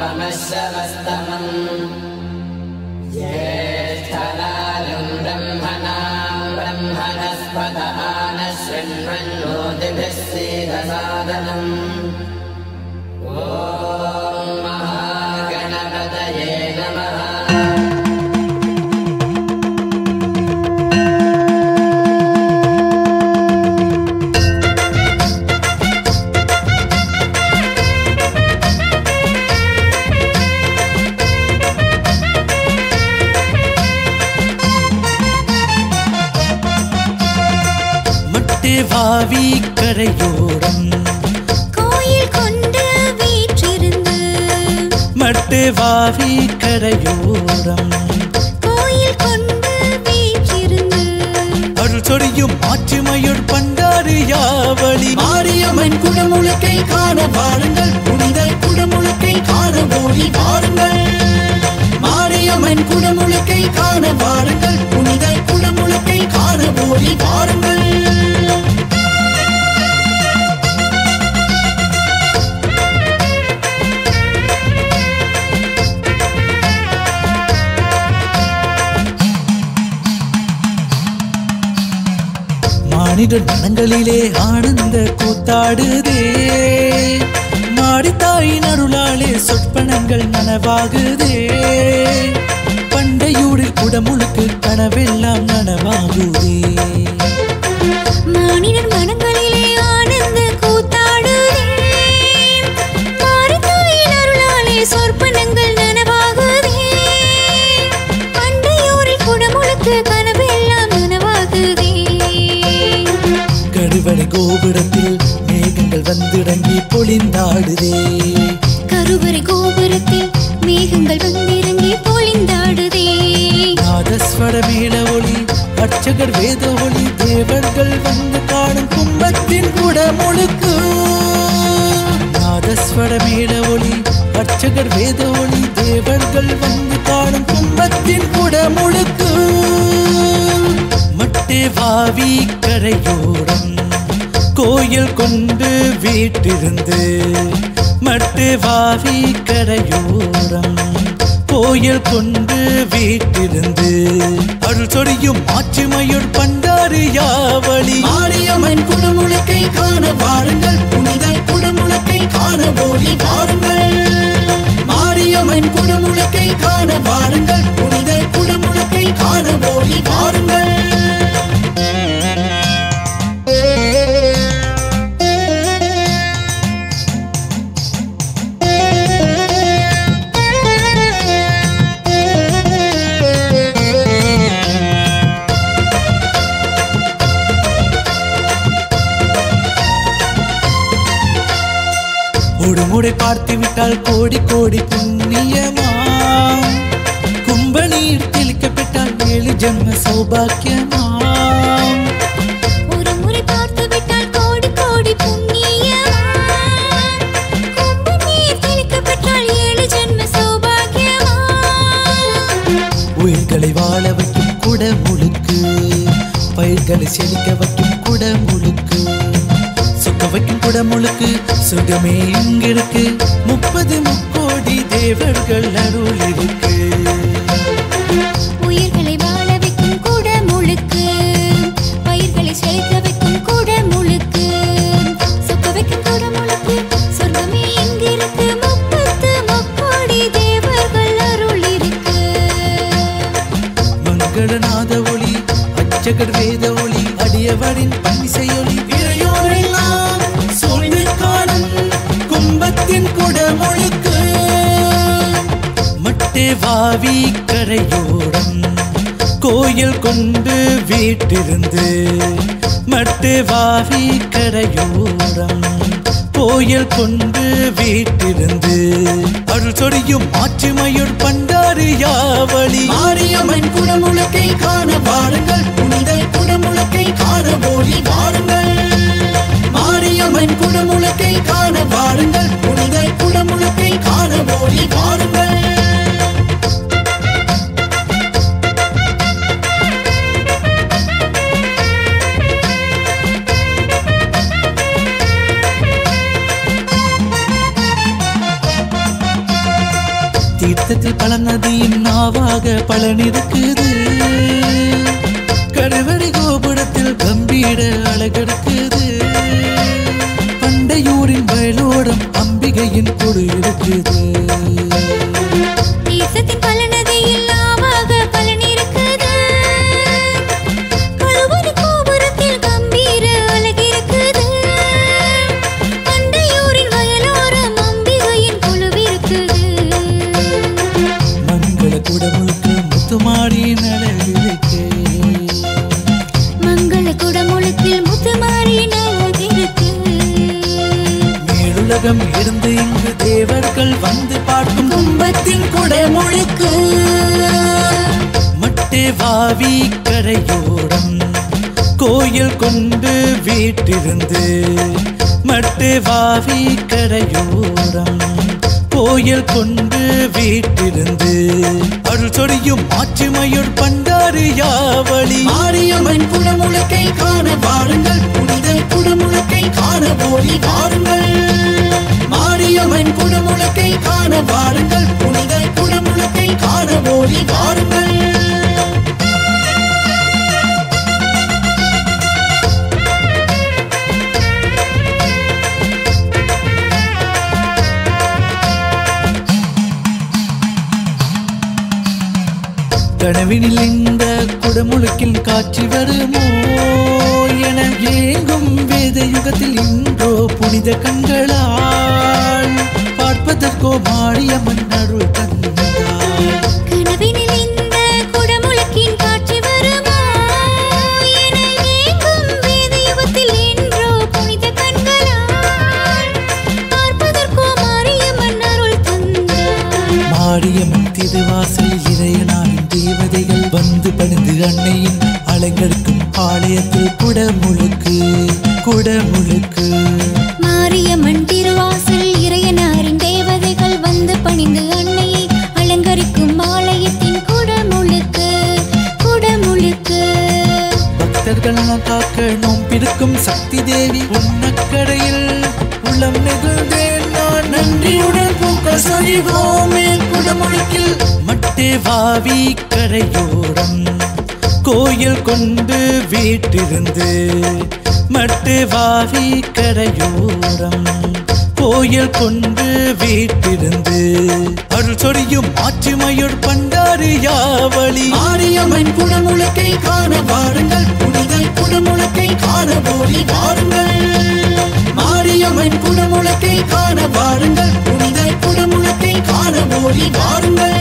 समस्तमम् ज्येष्ठराजं ब्रह्मणां ब्रह्मणस्पतः शृण्वन्नोतिभिः सीदसादनम् ॐ महागणपतये नमः। வாவி கரையோரம் கோயில் கொண்டு வீற்றிருந்து மட்டு வாவி கரையோரம் கோயில் கொண்டு வீற்றிருந்து அருள் சொரியும் ஆற்றுமையுள் பண்டாறு யாவளி மாரியம்மன் குடமுழுக்கை காண வாருங்கள், புனித குடமுழுக்கை காண ஓடி வாருங்கள். மாரியம்மன் குடமுழுக்கை காண வாருங்கள், புனித குடமுழுக்கை காண ஓடி வாருங்கள். மானிடர் மனங்களிலே ஆனந்த கூத்தாடுதே, மாடித்தாயின் அருளாலே சொற்பனங்கள் நனவாகுதே. பண்டையூரில் குடமுழுக்கு கனவெல்லாம் நனவாகுதே. மானிடர் மனங்களிலே ஆனந்த கூத்தாடுதே, மாரித்தாயின் அருளாலே சொற்பனங்கள் நனவாகுதே. பண்டையூரில் குடமுழுக்கு கனவெல்லாம் நனவாகுதே. கருவறை கோபுரத்தில் மேகங்கள் வந்திறங்கி பொழிந்தாடுதே. கருவறை கோபுரத்தில் மேகங்கள் வந்திறங்கி பொழிந்தாடுதே. நாதஸ்வர மேல ஒளி அர்ச்சகர் வேத ஒளி தேவர்கள் வந்து காணும் கும்பத்தின் குடமுழுக்கு. நாதஸ்வர மேல ஒளி அர்ச்சகர் வேத ஒளி தேவர்கள் வந்து காணும் கும்பத்தின் குடமுழுக்கு. மட்டே வாவி கரையோரம் கோயில் கொண்டு வீட்டிருந்து மட்டு வாவி கரையோரம் கோயில் கொண்டு வீட்டிருந்து அருள் சொரியும் ஆற்றுமையுள் பண்டாறு யாவளி. மாரியம்மன் குடமுழுக்கை காண வாருங்கள், புனித குடமுழுக்கை காண ஓடி வாருங்கள். மாரியம்மன் குடமுழுக்கை காண வாருங்கள், புனித குடமுழுக்கை காண ஓடி வாருங்கள். முறை பார்த்து விட்டால் கோடி கோடி புண்ணியமா. கும்பநீர் தெளிக்கப்பட்டால் 7 ஜென்ம சௌபாக்கியமா. ஒரு முறை பார்த்து விட்டால் கோடி கோடி புண்ணியமா. கும்பநீர் தெளிக்கப்பட்டால் 7 ஜென்ம சௌபாக்கியமா. உயிர்களை வாழ வைக்கும் குடமுழுக்கு, பயிர்களை செழிக்க வைக்கும் குடமுழுக்கு, சுக்க வைக்கும் குடமுழுக்கு. சுகமே இங்கிருக்கு, 30 முக்கோடி தேவர்கள் அருள் இருக்கு. உயிர்களை வாழ வைக்கும் குடமுழுக்கு, பயிர்களை செழிக்க வைக்கும் குடமுழுக்கு, சுக்க வைக்கும் குடமுழுக்கு. சொர்க்கமே இங்கிருக்கு, 30 முக்கோடி தேவர்கள் அருள் இருக்கு. மங்களநாத ஒளி அர்ச்சகர் வேத ஒளி அடியவரின் பன்னிசையொலி இறையோரெல்லாம் சூழ்ந்து காணும் கும்பத்தின் குடமுழுக்கு. மட்டே வாவி கரையோரம் கோயில் கொண்டு வீட்டிருந்து மட்டு வாவி கரையோரம் கோயில் கொண்டு வீட்டிருந்து அருள் சொரியும் ஆற்றுமையுள் பண்டாறு யாவளி. மாரியம்மன் குடமுழுக்கை காண வாருங்கள், புனித குடமுழுக்கை காண ஓடி வாருங்கள். மாரியம்மன் குடமுழுக்கை காண வாருங்கள், புனித குடமுழுக்கை காண ஓடி வாருங்கள். தீர்த்தத்தில் பல நதியின் நாவாக பலன் இருக்குது. கருவறை கோபுரத்தில் கம்பீர அழகெடுக்குது. பண்டையூரின் வயலோடம் அம்பிகையின் கொடு இருக்குது. தீர்த்தத்தின் பல நதியில் நாவாக பலன் இருக்குது. கருவறை கோபுரத்தில் கம்பீர அழகிருக்குது. பண்டையூரின் வயலோரம் அம்பிகையின் கொலுவிருக்குது. மங்கள குடமுழுக்கு முத்துமாரியின் அழகிருக்கு. மங்கள குடமுழுக்கில் முத்துமாரியின் அழகிருக்கு. மேலுலகம் இருந்து இங்கு தேவர்கள் வந்து பார்க்கும் கும்பத்தின் குடமுழுக்கு. மட்டே வாவி கரையோரம் கோயில் கொண்டு வீட்டிருந்து. மட்டே வாவி கரையோரம் கோயில் கொண்டு வீட்டிருந்து. அருள் சொடியும் ஆட்சிமையுள் பண்டாறு யாவளி. மாரியம்மன் குடமுழுக்கை காண வாருங்கள், புனித குடமுழுக்கை காண ஓடி வாருங்கள். மாரியம்மன் குடமுழுக்கை காண வாருங்கள், புனித குடமுழுக்கை காண ஓடி வாருங்கள். கனவினில் இந்த குடமுழுக்கில் காட்சி வருமோ என ஏங்கும் வேத யுகத்தில் இன்றோ புனித கண்களால் பார்ப்பதற்கோ மாரியம்மன் அருள் தந்தாள். கனவினில் இந்த குடமுழுக்கின் காட்சி வருமோ என ஏங்கும் வேத யுகத்தில் என்றோ புனித கண்களால் பார்ப்பதற்கோ மாரியம்மன் அருள் தந்தாள். மாரியம்மன் திருவாசல் இறையனாரின் தேவதைகள் வந்து பணிந்து அன்னையின் அலங்கரிக்கும் ஆலயத்தில் குடமுழுக்கு குடமுழுக்கு. மாரியம்மன் திருவாசல் இறையனாரின் தேவதைகள் வந்து பணிந்து அன்னையை அலங்கரிக்கும் ஆலயத்தின் குடமுழுக்கு குடமுழுக்கு. பக்தர்கள் காக்க நோம்பிருக்கும் சக்தி தேவி உன்னக்கரையில் உள்ளம் நெகிழ்ந்தேன் நான் நன்றியுடன் பூக்கள் சொரிவோமே குடமுழுக்கில். மட்டே வாவி கரையோரம் கோயில் கொண்டு வீட்டிருந்து. மட்டே வாவி கரையோரம் கோயில் கொண்டு வீட்டிருந்து. அருள் சொரியும் ஆட்சிமையுள் பண்டாறு யாவளி. மாரியம்மன் குடமுழுக்கை காண வாருங்கள், புனித குடமுழுக்கை காண ஓடி வாருங்கள். மாரியம்மன் குடமுழுக்கை காண வாருங்கள், புனித குடமுழுக்கை காண ஓடி வாருங்கள்.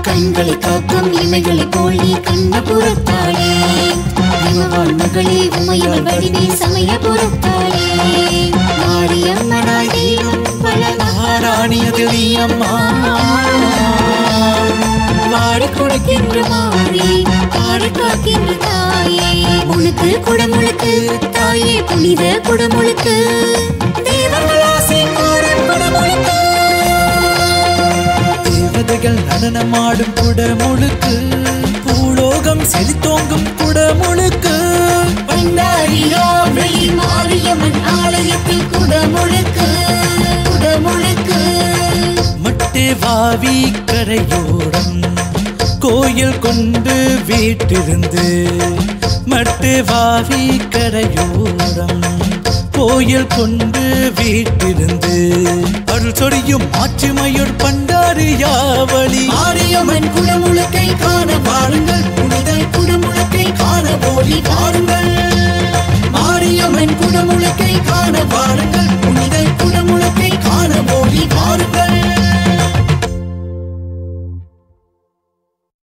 கண்களை காக்கும் இமைகளை போல் நீ கண்ண புறத்தாளே. இமவான் மகளே உமையவள் வடிவே சமய புறத்தாளே. மாரியம்மனாய் தெய்வம் பல நாராணியது நீ அம்மா. வாடி கொடுக்கின்ற மாறி பாடி காக்கின்ற தாயே. முழுக்கு குடமுழுக்கு தாயே புனித குடமுழுக்கு. தேவர்கள் ஆசை கூறும் குடமுழுக்கு. தேவதைகள் நடனமாடும் குடமுழுக்கு. பூலோகம் செழித்தோங்கும் குடமுழுக்கு. பண்டாரியாவளி மாரியம்மன் ஆலயத்தில் குடமுழுக்கு குடமுழுக்கு. மட்டே வாவி கரையோரம் கோயில் கொண்டு வீட்டிருந்து. மட்டே வாவி கரையோரம் கோயில் கொண்டு வீட்டிருந்து. அருள் சொரியும் ஆட்சிமையுள் பண்டாறு யாவளி. மாரியம்மன் குடமுழுக்கை காண வாருங்கள், புனித குடமுழுக்கை காண ஓடி வாருங்கள். மாரியம்மன் குடமுழுக்கை காண வாருங்கள்,